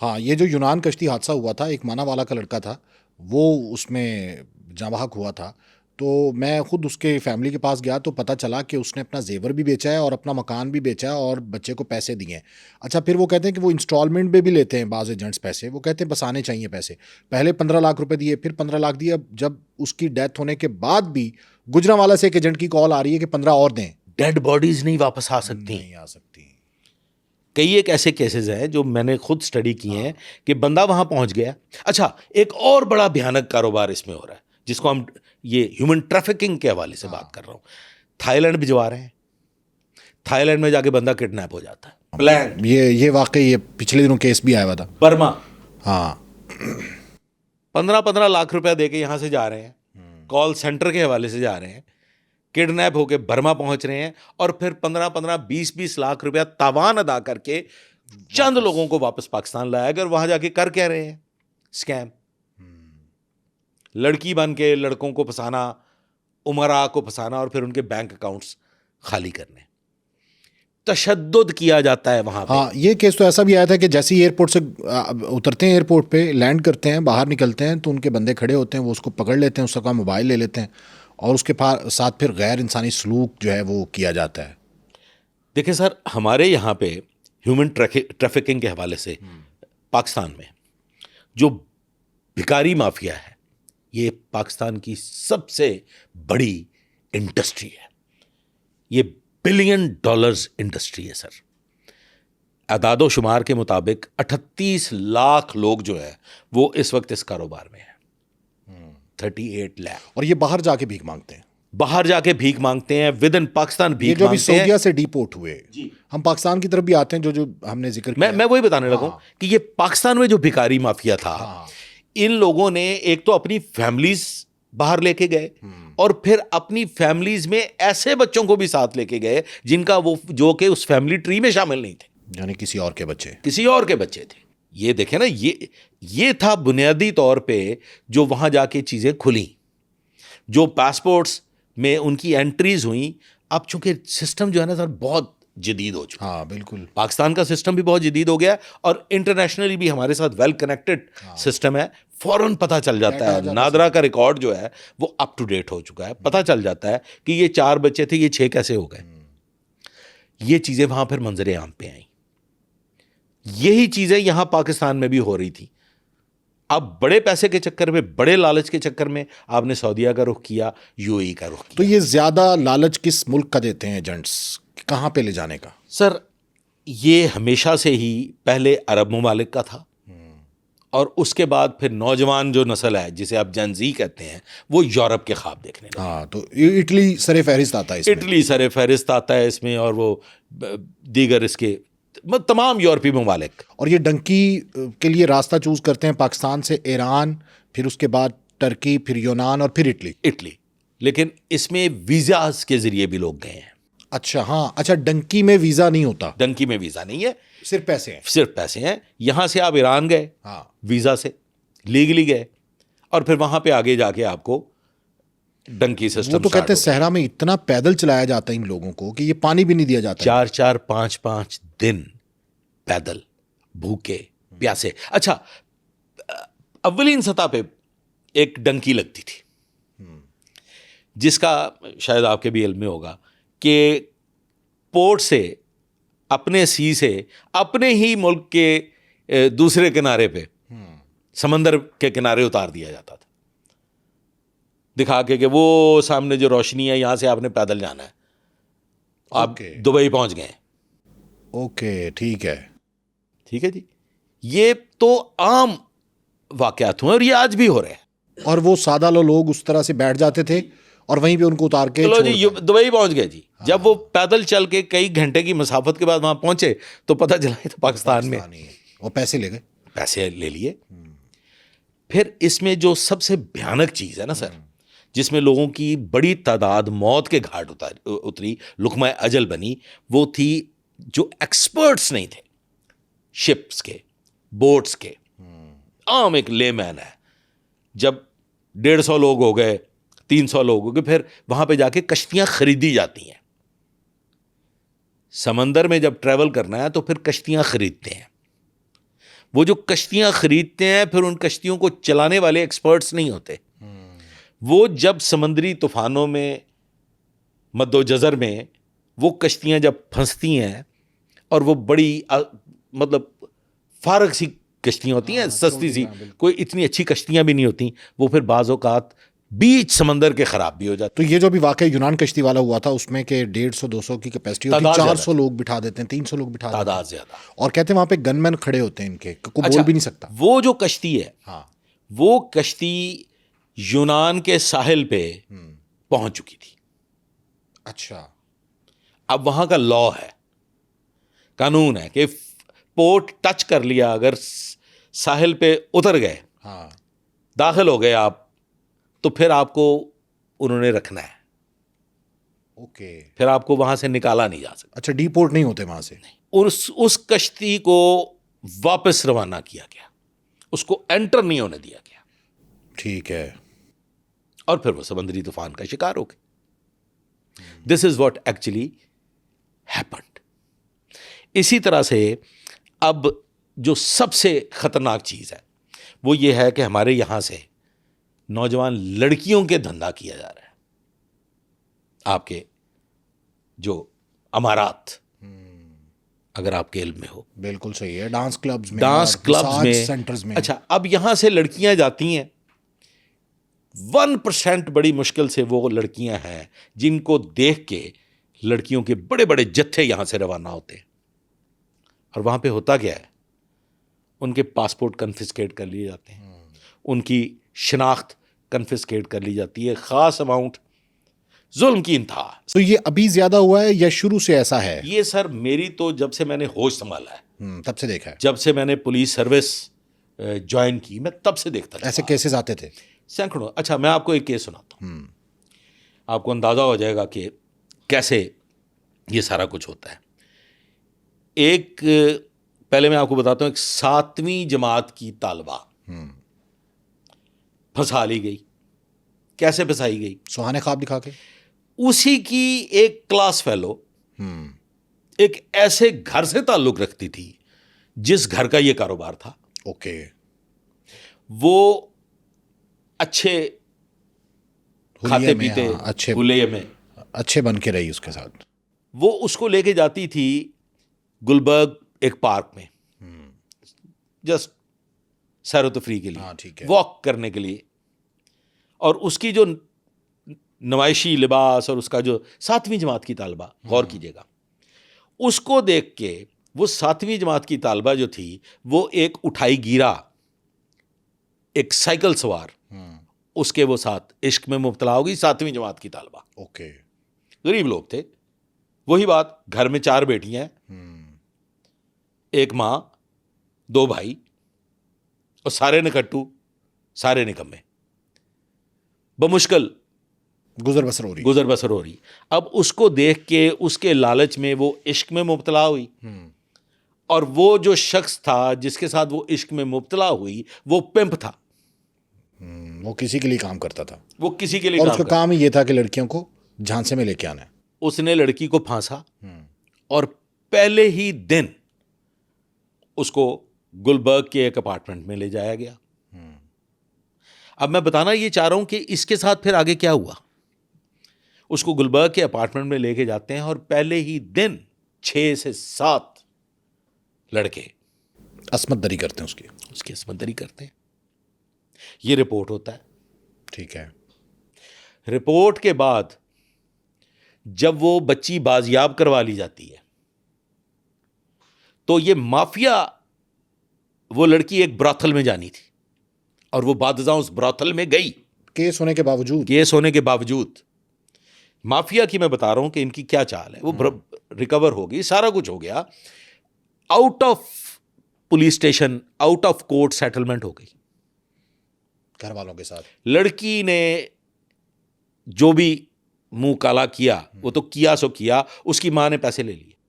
हाँ, ये जो यूनान कश्ती हादसा हुआ था, एक मानावाला का लड़का था, वो उसमें जाँ बहक हुआ था। तो मैं खुद उसके फैमिली के पास गया तो पता चला कि उसने अपना ज़ेवर भी बेचा है और अपना मकान भी बेचा है और बच्चे को पैसे दिए हैं। अच्छा, फिर वो कहते हैं कि वो इंस्टॉलमेंट में भी लेते हैं बाज़ एजेंट्स पैसे। वो कहते हैं बस आने चाहिए पैसे। पहले 15 लाख रुपए दिए, फिर 15 लाख दिए। अब जब उसकी डेथ होने के बाद भी गुजरांवाला से एक एजेंट की कॉल आ रही है कि 15 और दें। डेड बॉडीज नहीं वापस आ सकती। नहीं आ सकती। कई एक ऐसे केसेस हैं जो मैंने खुद स्टडी किए हैं कि बंदा वहां पहुंच गया। अच्छा, एक और बड़ा भयानक कारोबार इसमें हो रहा है जिसको हम ये ह्यूमन ट्रैफिकिंग के हवाले से बात कर रहा हूं। थाईलैंड भिजवा रहे हैं, थाईलैंड में जाके बंदा किडनैप हो जाता है। प्लान ये वाकई ये पिछले दिनों केस भी आया हुआ था। बर्मा, हाँ, 15-15 लाख रुपया दे के यहां से जा रहे हैं, कॉल सेंटर के हवाले से जा रहे हैं, किडनैप होके बर्मा पहुंच रहे हैं और फिर 15-15, 20-20 लाख रुपया तावान अदा करके चंद लोगों को वापस पाकिस्तान लाया गया। और वहां जाके कर क्या रहे हैं? स्कैम। लड़की बन के लड़कों को फंसाना, उमरा को फंसाना और फिर उनके बैंक अकाउंट्स खाली करने। तशद्दुद किया जाता है वहां पे। हाँ, ये केस तो ऐसा भी आया था कि जैसे ही एयरपोर्ट से उतरते हैं, एयरपोर्ट पे लैंड करते हैं, बाहर निकलते हैं तो उनके बंदे खड़े होते हैं, वो उसको पकड़ लेते हैं, उसका मोबाइल ले लेते हैं और उसके साथ फिर गैर इंसानी सलूक जो है वो किया जाता है। देखिए सर, हमारे यहाँ पे ह्यूमन ट्रैफिकिंग के हवाले से पाकिस्तान में जो भिखारी माफिया है, ये पाकिस्तान की सबसे बड़ी इंडस्ट्री है। ये बिलियन डॉलर्स इंडस्ट्री है सर। अदादो शुमार के मुताबिक 38 लाख लोग जो है वो इस वक्त इस कारोबार में है। 38 लाख। और ये बाहर जाके भीख मांगते हैं। बाहर जाके भीख मांगते हैं, विद इन पाकिस्तान ये भीख जो अभी मांगते हैं। सऊदीया से डिपोर्ट हुए, जी। हम पाकिस्तान की तरफ भी आते हैं, जो जो हमने जिक्र किया। मैं वही बताने लगा कि ये पाकिस्तान में जो भिखारी माफिया था, इन लोगों ने एक तो अपनी फैमिलीज बाहर लेके गए और फिर अपनी फैमिलीज में ऐसे बच्चों को भी साथ लेके गए जिनका वो जो कि उस फैमिली ट्री में शामिल नहीं थे, यानी किसी और के बच्चे। किसी और के बच्चे थे। ये देखें ना, ये था बुनियादी तौर पे जो वहां जाके चीजें खुली, जो पासपोर्ट्स में उनकी एंट्रीज हुई। अब चूंकि सिस्टम जो है ना सर बहुत जदीद हो चुका है। हाँ, बिल्कुल। पाकिस्तान का सिस्टम भी बहुत जदीद हो गया है और इंटरनेशनली भी हमारे साथ वेल कनेक्टेड सिस्टम है। फौरन पता चल जाता है, नादरा का रिकॉर्ड जो है वो अप टू डेट हो चुका है। पता चल जाता है कि ये 4 बच्चे थे, ये 6 कैसे हो गए। ये चीजें वहां फिर मंजरे आम पे आई। यही चीजें यहां पाकिस्तान में भी हो रही थी। अब बड़े पैसे के चक्कर में, बड़े लालच के चक्कर में आपने सऊदीया का रुख किया, यूएई का रुख किया। तो ये ज्यादा लालच किस मुल्क का देते हैं एजेंट्स, कहाँ पे ले जाने का? सर, ये हमेशा से ही पहले अरब ममालिक का था और उसके बाद फिर नौजवान जो नस्ल है जिसे आप जेन-ज़ी कहते हैं, वो यूरोप के ख्वाब देखने लगे। हाँ, तो इटली सरे फहरिस्त आता है इसमें। इटली सरे फहरिस्त आता है इसमें, और वो दीगर इसके तमाम यूरोपीय ममालिक। और ये डंकी के लिए रास्ता चूज करते हैं पाकिस्तान से ईरान, फिर उसके बाद टर्की, फिर यूनान और फिर इटली। लेकिन इसमें वीज़ास के जरिए भी लोग गए हैं। अच्छा, हाँ, अच्छा, डंकी में वीजा नहीं होता। डंकी में वीज़ा नहीं है, सिर्फ पैसे हैं। सिर्फ पैसे हैं। यहां से आप ईरान गए, हाँ, वीज़ा से लीगली गए, और फिर वहां पे आगे जाके आपको डंकी सिस्टम। वो तो कहते हैं सहरा में इतना पैदल चलाया जाता है इन लोगों को कि ये पानी भी नहीं दिया जाता। 4-4, 5-5 दिन पैदल, भूखे प्यासे। अच्छा, अव्वलीन सतह पे एक डंकी लगती थी जिसका शायद आपके भी इल्म में होगा कि पोर्ट से, अपने सी से, अपने ही मुल्क के दूसरे किनारे पे, समंदर के किनारे उतार दिया जाता था, दिखा के कि वो सामने जो रोशनी है यहां से आपने पैदल जाना है, आप दुबई पहुंच गए। ओके, ठीक है। ठीक है जी। ये तो आम वाकयात हुए और ये आज भी हो रहे हैं। और वो सादा लोग उस तरह से बैठ जाते थे और वहीं पे उनको उतार के चलो जी, दुबई पहुंच गए जी। जब वो पैदल चल के कई घंटे की मसाफत के बाद वहां पहुंचे तो पता चला तो पाकिस्तान में, वो पैसे ले गए, पैसे ले लिए। फिर इसमें जो सबसे भयानक चीज है ना सर, जिसमें लोगों की बड़ी तादाद मौत के घाट उतरी, लुकमा अजल बनी, वो थी जो एक्सपर्ट्स नहीं थे शिप्स के, बोट्स के। आम एक लेमैन है, जब 150 लोग हो गए, 300 लोग हो गए, फिर वहां पे जाके कश्तियां खरीदी जाती हैं। समंदर में जब ट्रैवल करना है तो फिर कश्तियां खरीदते हैं। वो जो कश्तियां खरीदते हैं फिर उन कश्तियों को चलाने वाले एक्सपर्ट्स नहीं होते। वो जब समंदरी तूफानों में मद्दोजज़र में वो कश्तियां जब फंसती हैं और वो बड़ी मतलब फारग सी कश्तियां होती हैं, सस्ती सी, कोई इतनी अच्छी कश्तियां भी नहीं होती, वो फिर बाज़ औक़ात बीच समंदर के ख़राब भी हो जाते। तो ये जो भी वाकई यूनान कश्ती वाला हुआ था उसमें के 150-200 की कैपेसिटी होती है, 400 लोग बिठा देते हैं, 300 लोग बिठा देते हैं, तादाद ज़्यादा। और कहते हैं वहां पे गनमैन खड़े होते हैं इनके, कोई बोल भी नहीं सकता। वो जो कश्ती है, हाँ, वो कश्ती यूनान के साहिल पे पहुंच चुकी थी। अच्छा, अब वहां का लॉ है, कानून है कि पोर्ट टच कर लिया, अगर साहिल पे उतर गए, हाँ, दाखिल हो गए आप, तो फिर आपको उन्होंने रखना है, ओके, फिर आपको वहां से निकाला नहीं जा सकता। अच्छा, डीपोर्ट नहीं होते वहां से। उस कश्ती को वापस रवाना किया गया, उसको एंटर नहीं होने दिया गया, ठीक है, और फिर वो समंदरी तूफान का शिकार हो गए। This is what actually happened. इसी तरह से अब जो सबसे खतरनाक चीज है वो ये है कि हमारे यहां से नौजवान लड़कियों के धंधा किया जा रहा है। आपके जो अमारात, अगर आपके इल्म में हो, बिल्कुल सही है, डांस क्लब्स में, डांस और क्लब्स मसाज में, सेंटर्स में। अच्छा, अब यहां से लड़कियां जाती हैं, 1% बड़ी मुश्किल से वो लड़कियां हैं जिनको देख के लड़कियों के बड़े बड़े जत्थे यहां से रवाना होते हैं। और वहां पे होता क्या है, उनके पासपोर्ट कन्फिस्केट कर लिए जाते हैं, उनकी शिनाख्त कन्फिस्केट कर ली जाती है, खास अमाउंट, जुल्म की इंतहा। तो ये अभी ज्यादा हुआ है या शुरू से ऐसा है? ये सर मेरी तो जब से मैंने होश संभाला है, तब से देखा है। जब से मैंने पुलिस सर्विस ज्वाइन की, मैं तब से देखता था। ऐसे केसेस आते थे सैकड़ों। अच्छा, मैं आपको एक केस सुनाता हूँ, आपको अंदाजा हो जाएगा कि कैसे ये सारा कुछ होता है। एक, पहले मैं आपको बताता हूँ, एक 7वीं जमात की तालबा फंसा ली गई। कैसे फंसाई गई? सुहाने ख्वाब दिखा के। उसी की एक क्लास फेलो एक ऐसे घर से ताल्लुक रखती थी जिस घर का ये कारोबार था। ओके, वो अच्छे खाते पीते, हाँ, अच्छे हुलिये में अच्छे बन के रही उसके साथ। वो उसको लेके जाती थी गुलबर्ग एक पार्क में, जस्ट सैर व तफरीह के लिए, हाँ, ठीक है। वॉक करने के लिए। और उसकी जो नमाइशी लिबास और उसका जो 7वीं जमात की तालबा, गौर कीजिएगा, उसको देख के वो 7वीं जमात की तालबा जो थी वो एक उठाई गिरा, एक साइकिल सवार, उसके वो साथ इश्क में मुब्तला हो गई 7वीं जमात की तालबा। ओके, गरीब लोग थे। वही बात, घर में 4 बेटियां, एक मां, 2 भाई, और सारे निकट्टू, सारे निकम्मे, बमुश्किल गुजर बसर हो रही। अब उसको देख के उसके लालच में वो इश्क में मुब्तला हुई, और वो जो शख्स था जिसके साथ वो इश्क में मुब्तला हुई वो पिंप था। वो किसी के लिए काम करता था, वो किसी के लिए और काम उसका करता। काम ही ये था कि लड़कियों को झांसे में लेके आना है। उसने लड़की को फांसा और पहले ही दिन उसको गुलबर्ग के एक अपार्टमेंट में ले जाया गया। अब मैं बताना ये चाह रहा हूं कि इसके साथ फिर आगे क्या हुआ। उसको गुलबर्ग के अपार्टमेंट में लेके जाते हैं और पहले ही दिन 6 से 7 लड़के असमत दरी करते हैं उसकी असमंदरी करते हैं। ये रिपोर्ट होता है। ठीक है। रिपोर्ट के बाद जब वो बच्ची बाजियाब करवा ली जाती है तो ये माफिया, वो लड़की एक ब्रॉथल में जानी थी और वो बादशाह उस ब्रॉथल में गई, केस होने के बावजूद। माफिया की मैं बता रहा हूं कि इनकी क्या चाल है। वो रिकवर हो गई, सारा कुछ हो गया, out of police station, out of court settlement हो गई घर वालों के साथ। लड़की ने जो भी मुंह काला किया वो तो किया सो किया, उसकी मां ने पैसे ले लिए।